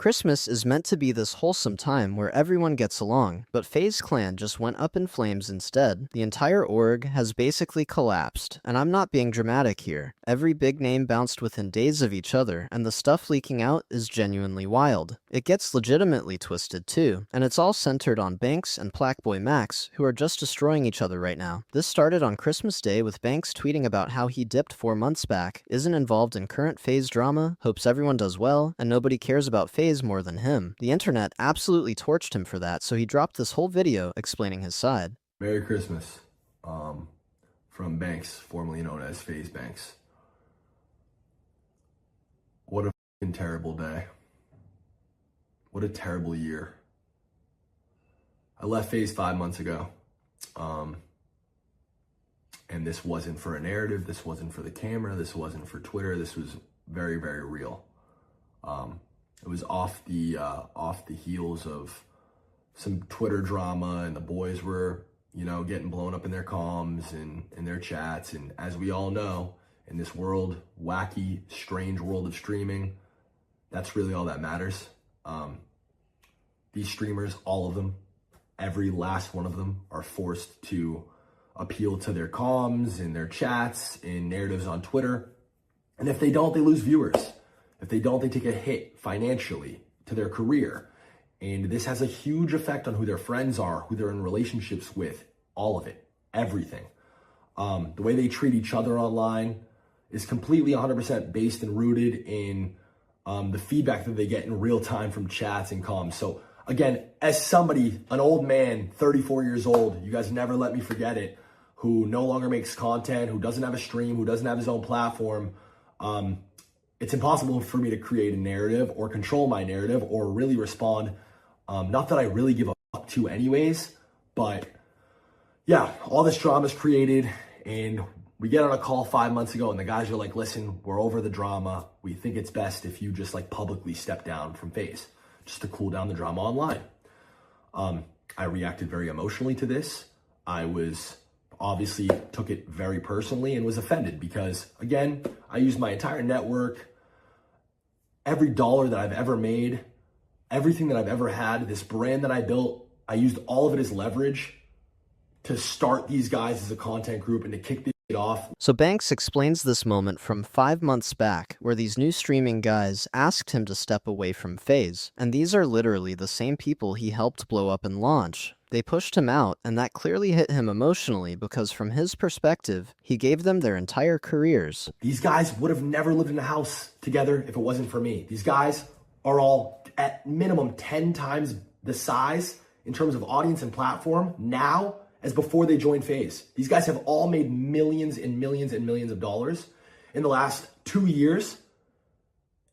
Christmas is meant to be this wholesome time where everyone gets along, but FaZe Clan just went up in flames instead. The entire org has basically collapsed, and I'm not being dramatic here. Every big name bounced within days of each other, and the stuff leaking out is genuinely wild. It gets legitimately twisted too, and it's all centered on Banks and PlaqueBoyMax, who are just destroying each other right now. This started on Christmas Day with Banks tweeting about how he dipped 4 months back, isn't involved in current FaZe drama, hopes everyone does well, and nobody cares about FaZe more than him. The internet absolutely torched him for that, so he dropped this whole video explaining his side. Merry Christmas, from Banks, formerly known as FaZe Banks. What a f***ing terrible day. What a terrible year. I left FaZe 5 months ago, and this wasn't for a narrative, this wasn't for the camera, this wasn't for Twitter, this was very, very real. It was off the heels of some Twitter drama, and the boys were, getting blown up in their comms and in their chats. And as we all know, in this world, wacky, strange world of streaming, that's really all that matters. These streamers, all of them, every last one of them, are forced to appeal to their comms and their chats and narratives on Twitter. And if they don't, they lose viewers. If they don't, they take a hit financially to their career. And this has a huge effect on who their friends are, who they're in relationships with, all of it, everything. The way they treat each other online is completely 100% based and rooted in the feedback that they get in real time from chats and comms. So again, as somebody, an old man, 34 years old, you guys never let me forget it, who no longer makes content, who doesn't have a stream, who doesn't have his own platform, it's impossible for me to create a narrative or control my narrative or really respond. Not that I really give a fuck to anyways, but yeah, all this drama is created, and we get on a call 5 months ago and the guys are like, listen, we're over the drama. We think it's best if you just publicly step down from FaZe just to cool down the drama online. I reacted very emotionally to this. I was obviously took it very personally and was offended because, again, I used my entire network, every dollar that I've ever made, everything that I've ever had, this brand that I built, I used all of it as leverage to start these guys as a content group and to kick this shit off. So Banks explains this moment from 5 months back, where these new streaming guys asked him to step away from FaZe, and these are literally the same people he helped blow up and launch. They pushed him out, and that clearly hit him emotionally because from his perspective, he gave them their entire careers. These guys would have never lived in a house together if it wasn't for me. These guys are all at minimum 10 times the size in terms of audience and platform now as before they joined FaZe. These guys have all made millions and millions and millions of dollars in the last 2 years,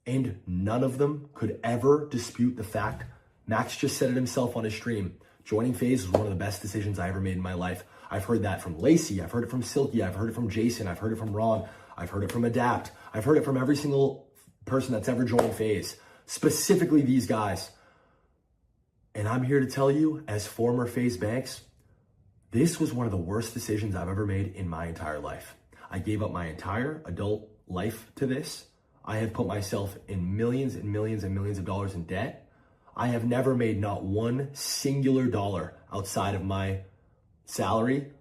and none of them could ever dispute the fact. Max just said it himself on his stream. Joining FaZe was one of the best decisions I ever made in my life. I've heard that from Lacey, I've heard it from Silky, I've heard it from Jason, I've heard it from Ron, I've heard it from Adapt, I've heard it from every single person that's ever joined FaZe, specifically these guys. And I'm here to tell you, as former FaZe Banks, this was one of the worst decisions I've ever made in my entire life. I gave up my entire adult life to this. I have put myself in millions and millions and millions of dollars in debt. I have never made not one singular dollar outside of my salary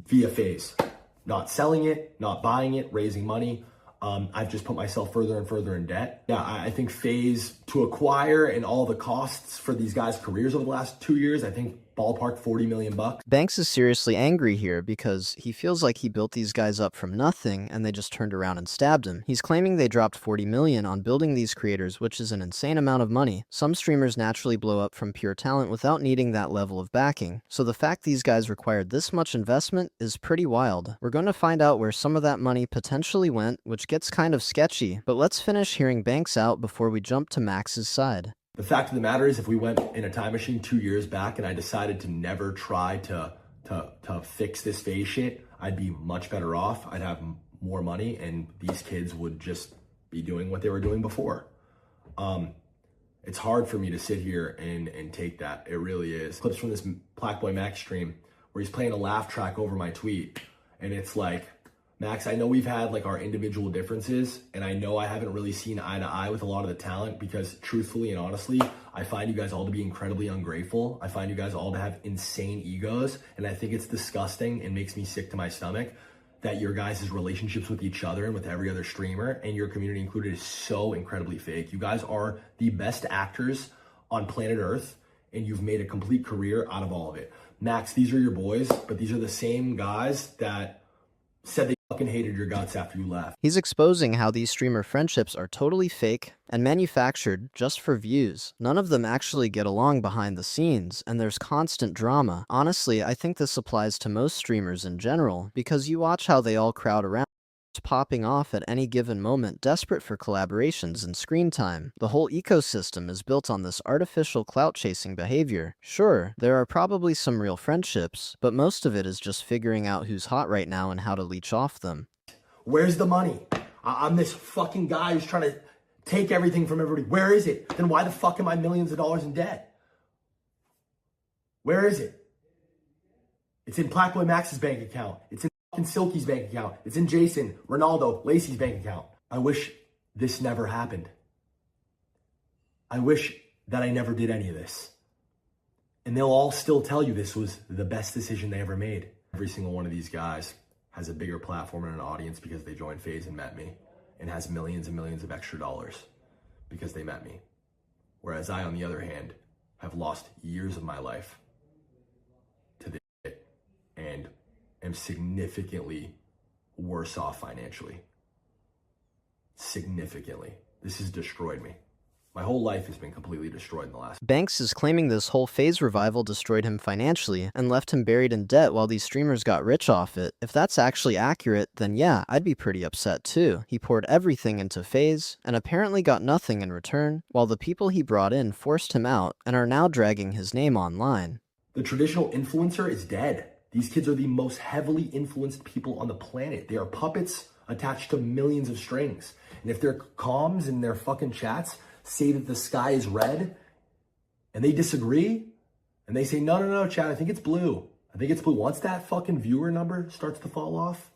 via FaZe. Not selling it, not buying it, raising money. I've just put myself further and further in debt. Yeah, I think FaZe to acquire and all the costs for these guys' careers over the last 2 years, I think ballpark $40 million. Banks is seriously angry here because he feels like he built these guys up from nothing and they just turned around and stabbed him. He's claiming they dropped $40 million on building these creators, which is an insane amount of money. Some streamers naturally blow up from pure talent without needing that level of backing. So the fact these guys required this much investment is pretty wild. We're going to find out where some of that money potentially went, which gets kind of sketchy, but let's finish hearing Banks out before we jump to Max's side. The fact of the matter is, if we went in a time machine 2 years back and I decided to never try to fix this FaZe shit, I'd be much better off. I'd have more money and these kids would just be doing what they were doing before. It's hard for me to sit here and take that. It really is. Clips from this PlaqueBoyMax stream where he's playing a laugh track over my tweet. And it's like, Max, I know we've had like our individual differences, and I know I haven't really seen eye to eye with a lot of the talent because truthfully and honestly, I find you guys all to be incredibly ungrateful. I find you guys all to have insane egos, and I think it's disgusting and makes me sick to my stomach that your guys' relationships with each other and with every other streamer, and your community included, is so incredibly fake. You guys are the best actors on planet Earth, and you've made a complete career out of all of it. Max, these are your boys, but these are the same guys that said they fucking hated your guts after you left. He's exposing how these streamer friendships are totally fake and manufactured just for views. None of them actually get along behind the scenes, and there's constant drama. Honestly, I think this applies to most streamers in general, because you watch how they all crowd around, popping off at any given moment, desperate for collaborations and screen time. The whole ecosystem is built on this artificial clout-chasing behavior. Sure, there are probably some real friendships, but most of it is just figuring out who's hot right now and how to leech off them. Where's the money? I'm this fucking guy who's trying to take everything from everybody. Where is it? Then why the fuck am I millions of dollars in debt? Where is it? It's in PlaqueBoyMax's bank account. It's in Silky's bank account. It's in Jason, Ronaldo, Lacey's bank account. I wish this never happened. I wish that I never did any of this. And they'll all still tell you this was the best decision they ever made. Every single one of these guys has a bigger platform and an audience because they joined FaZe and met me, and has millions and millions of extra dollars because they met me. Whereas I, on the other hand, have lost years of my life to this shit and am significantly worse off financially. Significantly. This has destroyed me. My whole life has been completely destroyed in the last. Banks is claiming this whole FaZe revival destroyed him financially and left him buried in debt while these streamers got rich off it. If that's actually accurate, then yeah, I'd be pretty upset too. He poured everything into FaZe and apparently got nothing in return, while the people he brought in forced him out and are now dragging his name online. The traditional influencer is dead. These kids are the most heavily influenced people on the planet. They are puppets attached to millions of strings. And if their comms and their fucking chats say that the sky is red and they disagree and they say, no, chat, I think it's blue. I think it's blue. Once that fucking viewer number starts to fall off,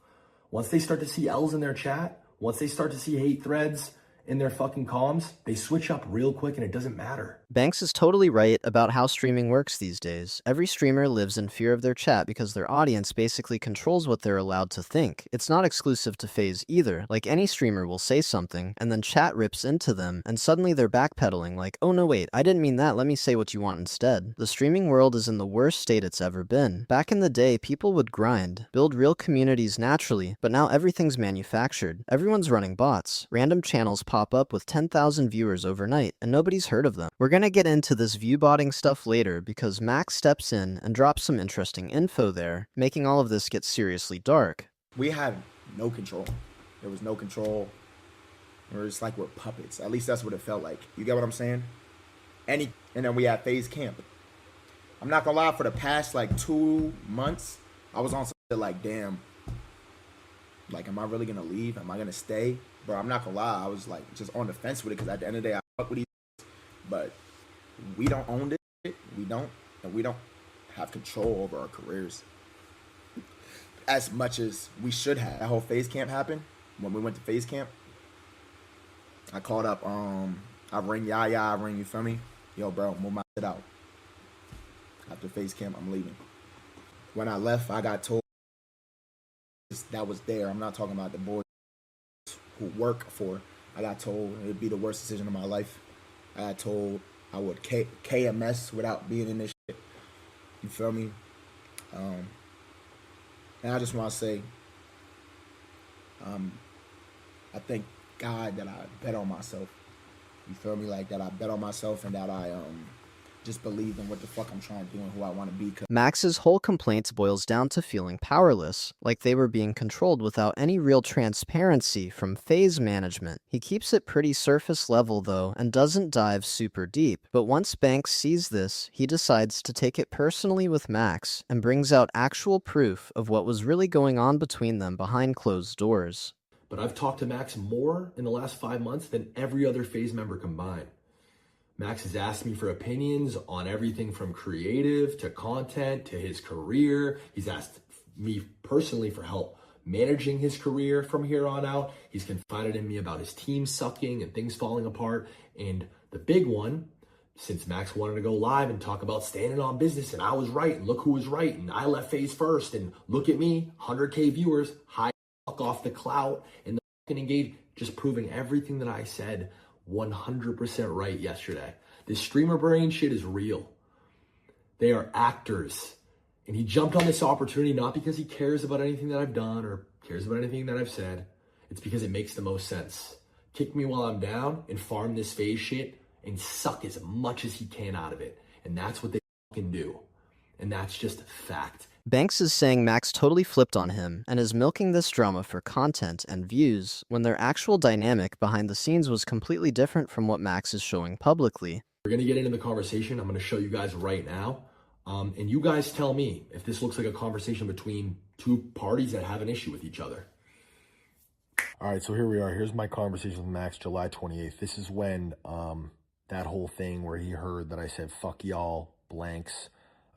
once they start to see L's in their chat, once they start to see hate threads in their fucking comms, they switch up real quick and it doesn't matter. Banks is totally right about how streaming works these days. Every streamer lives in fear of their chat because their audience basically controls what they're allowed to think. It's not exclusive to FaZe either. Like, any streamer will say something, and then chat rips into them, and suddenly they're backpedaling like, oh no wait, I didn't mean that, let me say what you want instead. The streaming world is in the worst state it's ever been. Back in the day, people would grind, build real communities naturally, but now everything's manufactured. Everyone's running bots. Random channels pop up with 10,000 viewers overnight, and nobody's heard of them. We're gonna get into this viewbotting stuff later because Max steps in and drops some interesting info there, making all of this get seriously dark. We had no control. There was no control. It was like we're puppets. At least that's what it felt like. You get what I'm saying? And then we had FaZe Camp. I'm not gonna lie, for the past like 2 months, I was on something like, damn, like, am I really gonna leave? Am I gonna stay? Bro, I'm not gonna lie, I was like just on the fence with it, because at the end of the day, I fuck with these, but we don't own this. We don't, and we don't have control over our careers as much as we should have. That whole FaZe Camp happened. When we went to FaZe Camp, I called up, I ring Yaya, I ring, you feel me? Yo, bro, move my shit out. After FaZe Camp, I'm leaving. When I left, I got told that was there. I'm not talking about the boys who work for. I got told it would be the worst decision of my life. I got told I would KMS without being in this shit. You feel me? And I just want to say, I thank God that I bet on myself. You feel me? Like, that I bet on myself, and that I just believe in what the fuck I'm trying to do and who I want to be. Max's whole complaints boils down to feeling powerless, like they were being controlled without any real transparency from FaZe management. He keeps it pretty surface level though, and doesn't dive super deep, but once Banks sees this, he decides to take it personally with Max, and brings out actual proof of what was really going on between them behind closed doors. But I've talked to Max more in the last 5 months than every other FaZe member combined. Max has asked me for opinions on everything from creative to content to his career. He's asked me personally for help managing his career from here on out. He's confided in me about his team sucking and things falling apart. And the big one, since Max wanted to go live and talk about standing on business and I was right and look who was right and I left FaZe first and look at me, 100K viewers, high fuck off the clout and the fucking engage, just proving everything that I said 100% right yesterday. This streamer brain shit is real. They are actors. And he jumped on this opportunity not because he cares about anything that I've done or cares about anything that I've said. It's because it makes the most sense. Kick me while I'm down and farm this FaZe shit and suck as much as he can out of it. And that's what they fucking do. And that's just fact. Banks is saying Max totally flipped on him and is milking this drama for content and views when their actual dynamic behind the scenes was completely different from what Max is showing publicly. We're going to get into the conversation. I'm going to show you guys right now. And you guys tell me if this looks like a conversation between two parties that have an issue with each other. All right, so here we are. Here's my conversation with Max, July 28th. This is when that whole thing where he heard that I said, fuck y'all, blanks.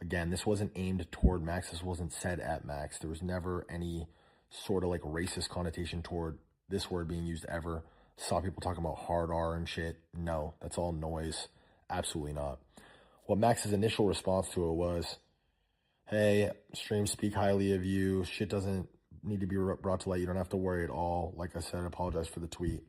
Again, this wasn't aimed toward Max. This wasn't said at Max. There was never any sort of like racist connotation toward this word being used ever. Saw people talking about hard R and shit. No, that's all noise. Absolutely not. What Max's initial response to it was, hey, streams speak highly of you. Shit doesn't need to be brought to light. You don't have to worry at all. Like I said, I apologize for the tweet.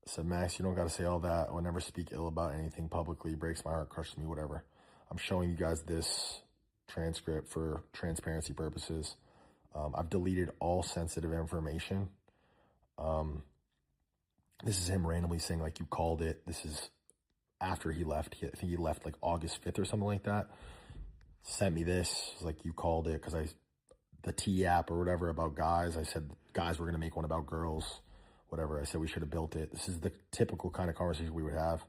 I said, Max, you don't got to say all that. I would never speak ill about anything publicly. Breaks my heart, crushes me, whatever. I'm showing you guys this transcript for transparency purposes. I've deleted all sensitive information. This is him randomly saying, like, you called it. This is after he left. I think he left like August 5th or something like that. Sent me this, like, you called it, because the T app or whatever about guys. I said guys were going to make one about girls, whatever. I said we should have built it. This is the typical kind of conversation we would have.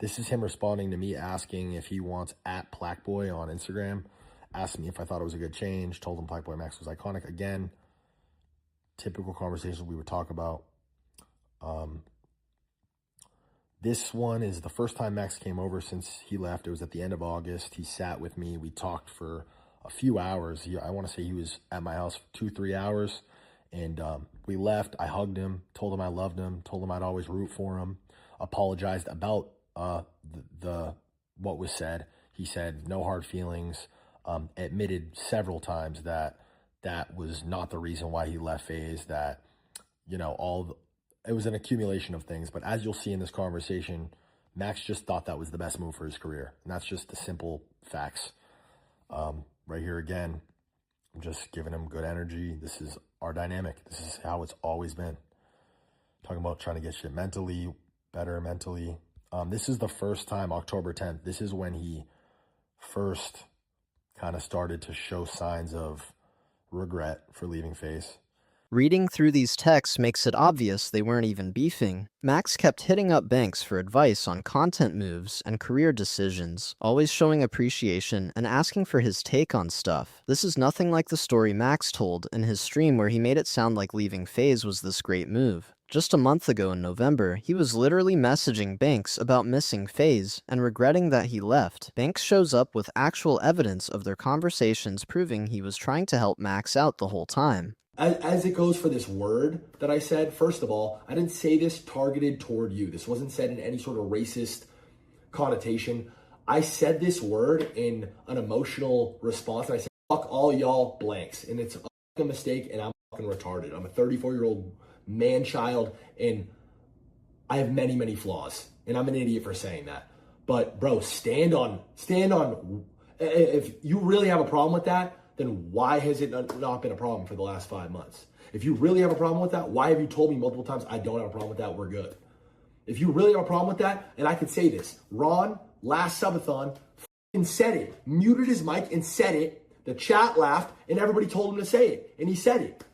This is him responding to me asking if he wants @PlaqueBoy on Instagram. Asked me if I thought it was a good change. Told him PlaqueBoyMax was iconic. Again, typical conversations we would talk about. This one is the first time Max came over since he left. It was at the end of August. He sat with me. We talked for a few hours. I want to say he was at my house for 2-3 hours. And we left. I hugged him, told him I loved him, told him I'd always root for him. Apologized about what was said. He said no hard feelings. Admitted several times that that was not the reason why he left FaZe. That, you know, it was an accumulation of things. But as you'll see in this conversation, Max just thought that was the best move for his career. And that's just the simple facts. Right here again, I'm just giving him good energy. This is our dynamic. This is how it's always been. Talking about trying to get shit mentally, better mentally. This is the first time, October 10th, this is when he first kind of started to show signs of regret for leaving FaZe. Reading through these texts makes it obvious they weren't even beefing. Max kept hitting up Banks for advice on content moves and career decisions, always showing appreciation and asking for his take on stuff. This is nothing like the story Max told in his stream where he made it sound like leaving FaZe was this great move. Just a month ago in November, he was literally messaging Banks about missing FaZe and regretting that he left. Banks shows up with actual evidence of their conversations proving he was trying to help Max out the whole time. As it goes for this word that I said, first of all, I didn't say this targeted toward you. This wasn't said in any sort of racist connotation. I said this word in an emotional response, and I said, fuck all y'all blanks. And it's a fucking mistake, and I'm fucking retarded. I'm a 34-year-old man-child, and I have many, many flaws. And I'm an idiot for saying that. But, bro, stand on. If you really have a problem with that, then why has it not been a problem for the last 5 months? If you really have a problem with that, why have you told me multiple times, I don't have a problem with that, we're good? If you really have a problem with that, and I can say this, Ron, last subathon, said it, muted his mic and said it, the chat laughed, and everybody told him to say it, and he said it.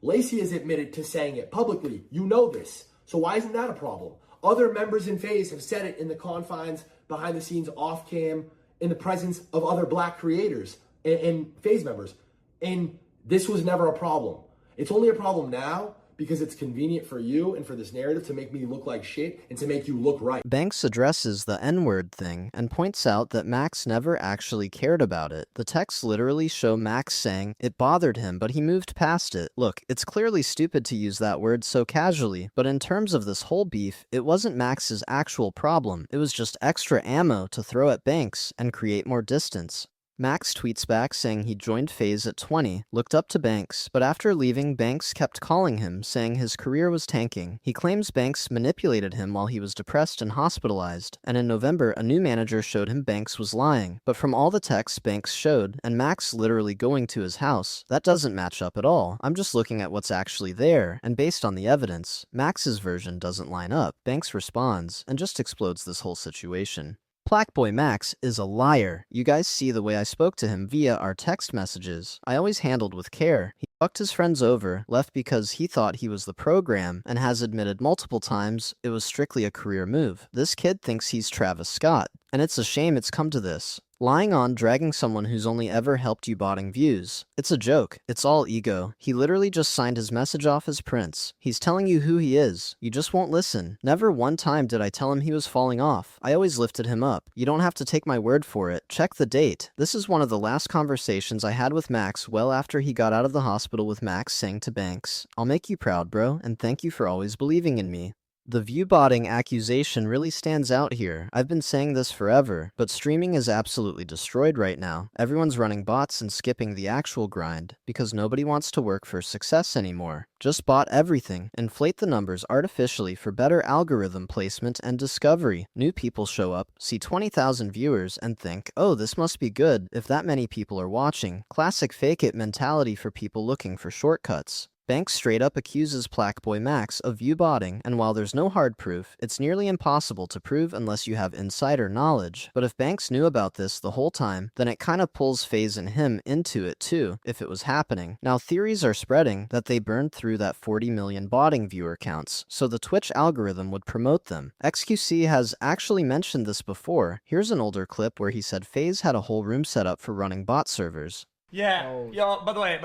Lacey has admitted to saying it publicly, you know this, so why isn't that a problem? Other members in FaZe have said it in the confines, behind the scenes, off cam, in the presence of other black creators and FaZe members. And this was never a problem. It's only a problem now because it's convenient for you and for this narrative to make me look like shit and to make you look right. Banks addresses the N-word thing and points out that Max never actually cared about it. The texts literally show Max saying it bothered him, but he moved past it. Look, it's clearly stupid to use that word so casually, but in terms of this whole beef, it wasn't Max's actual problem. It was just extra ammo to throw at Banks and create more distance. Max tweets back saying he joined FaZe at 20, looked up to Banks, but after leaving, Banks kept calling him, saying his career was tanking. He claims Banks manipulated him while he was depressed and hospitalized, and in November, a new manager showed him Banks was lying. But from all the texts Banks showed, and Max literally going to his house, that doesn't match up at all. I'm just looking at what's actually there, and based on the evidence, Max's version doesn't line up. Banks responds, and just explodes this whole situation. PlaqueBoyMax is a liar. You guys see the way I spoke to him via our text messages. I always handled with care. He fucked his friends over, left because he thought he was the program, and has admitted multiple times it was strictly a career move. This kid thinks he's Travis Scott, and it's a shame it's come to this. Lying on dragging someone who's only ever helped you botting views. It's a joke. It's all ego. He literally just signed his message off as Prince. He's telling you who he is. You just won't listen. Never one time did I tell him he was falling off. I always lifted him up. You don't have to take my word for it. Check the date. This is one of the last conversations I had with Max well after he got out of the hospital, with Max saying to Banks, "I'll make you proud, bro, and thank you for always believing in me." The viewbotting accusation really stands out here. I've been saying this forever, but streaming is absolutely destroyed right now. Everyone's running bots and skipping the actual grind, because nobody wants to work for success anymore. Just bot everything, inflate the numbers artificially for better algorithm placement and discovery. New people show up, see 20,000 viewers, and think, oh, this must be good if that many people are watching. Classic fake it mentality for people looking for shortcuts. Banks straight up accuses PlaqueBoyMax of viewbotting, and while there's no hard proof, it's nearly impossible to prove unless you have insider knowledge. But if Banks knew about this the whole time, then it kinda pulls FaZe and him into it too, if it was happening. Now theories are spreading that they burned through that 40 million botting viewer counts, so the Twitch algorithm would promote them. XQC has actually mentioned this before. Here's an older clip where he said FaZe had a whole room set up for running bot servers. Yeah, yo, by the way,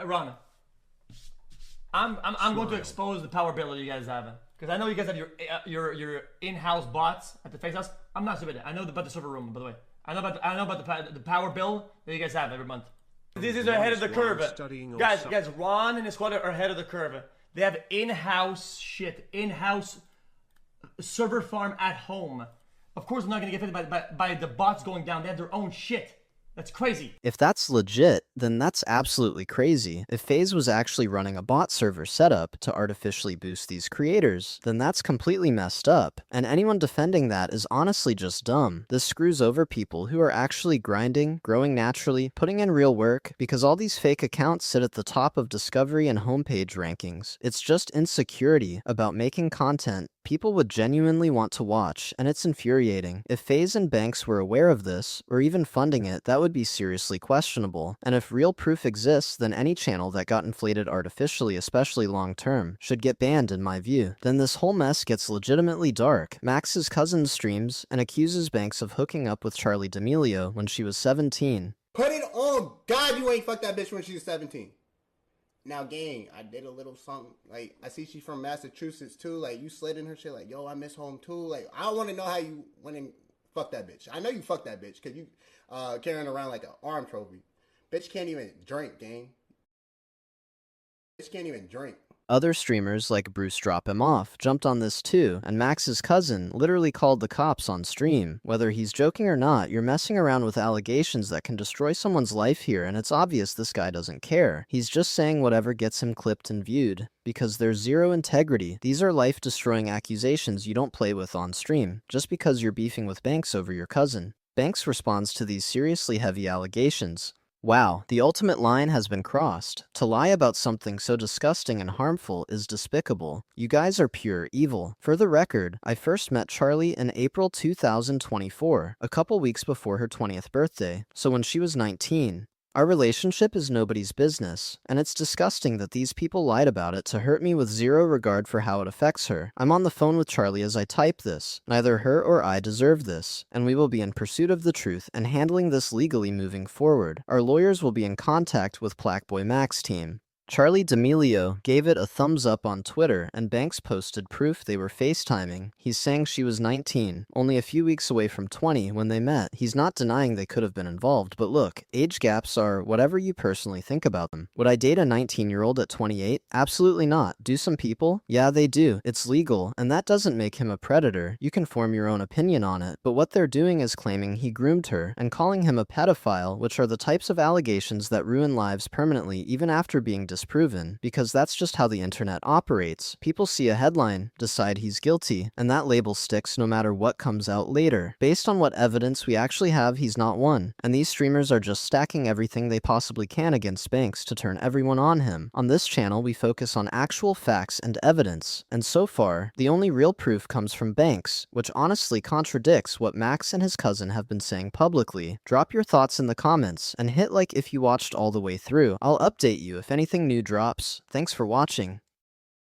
Ron. I'm going to expose the power bill that you guys have, because I know you guys have your in-house bots at the FaZe house. I'm not stupid. I know about the server room, by the way. I know about the power bill that you guys have every month. This is ahead of the curve, guys. Ron and his squad are ahead of the curve. They have in-house shit, in-house server farm at home. Of course, I'm not gonna get affected by the bots going down. They have their own shit. That's crazy. If that's legit, then that's absolutely crazy. If FaZe was actually running a bot server setup to artificially boost these creators, then that's completely messed up, and anyone defending that is honestly just dumb. This screws over people who are actually grinding, growing naturally, putting in real work, because all these fake accounts sit at the top of discovery and homepage rankings. It's just insecurity about making content people would genuinely want to watch, and it's infuriating. If FaZe and Banks were aware of this, or even funding it, that would be seriously questionable. And if real proof exists, then any channel that got inflated artificially, especially long-term, should get banned in my view. Then this whole mess gets legitimately dark. Max's cousin streams and accuses Banks of hooking up with Charli D'Amelio when she was 17. Put it on God, you ain't fucked that bitch when she was 17. Now, gang, I did a little something. Like, I see she's from Massachusetts, too. Like, you slid in her shit. Like, yo, I miss home, too. Like, I want to know how you went and fucked that bitch. I know you fucked that bitch because you carrying around like an arm trophy. Bitch can't even drink, gang. Bitch can't even drink. Other streamers like Bruce Drop Him Off jumped on this too, and Max's cousin literally called the cops on stream. Whether he's joking or not, you're messing around with allegations that can destroy someone's life here, and it's obvious this guy doesn't care. He's just saying whatever gets him clipped and viewed, because there's zero integrity. These are life-destroying accusations you don't play with on stream, just because you're beefing with Banks over your cousin. Banks responds to these seriously heavy allegations. Wow, the ultimate line has been crossed. To lie about something so disgusting and harmful is despicable. You guys are pure evil. For the record, I first met Charli in April 2024, a couple weeks before her 20th birthday, so when she was 19. Our relationship is nobody's business, and it's disgusting that these people lied about it to hurt me with zero regard for how it affects her. I'm on the phone with Charli as I type this. Neither her or I deserve this, and we will be in pursuit of the truth and handling this legally moving forward. Our lawyers will be in contact with PlaqueBoyMax team. Charli D'Amelio gave it a thumbs up on Twitter, and Banks posted proof they were FaceTiming. He's saying she was 19, only a few weeks away from 20 when they met. He's not denying they could have been involved, but look, age gaps are whatever you personally think about them. Would I date a 19-year-old at 28? Absolutely not. Do some people? Yeah, they do. It's legal, and that doesn't make him a predator. You can form your own opinion on it, but what they're doing is claiming he groomed her and calling him a pedophile, which are the types of allegations that ruin lives permanently even after being disproven, because that's just how the internet operates. People see a headline, decide he's guilty, and that label sticks no matter what comes out later. Based on what evidence we actually have, he's not one, and these streamers are just stacking everything they possibly can against Banks to turn everyone on him. On this channel, we focus on actual facts and evidence, and so far, the only real proof comes from Banks, which honestly contradicts what Max and his cousin have been saying publicly. Drop your thoughts in the comments, and hit like if you watched all the way through. I'll update you if anything new drops. Thanks for watching.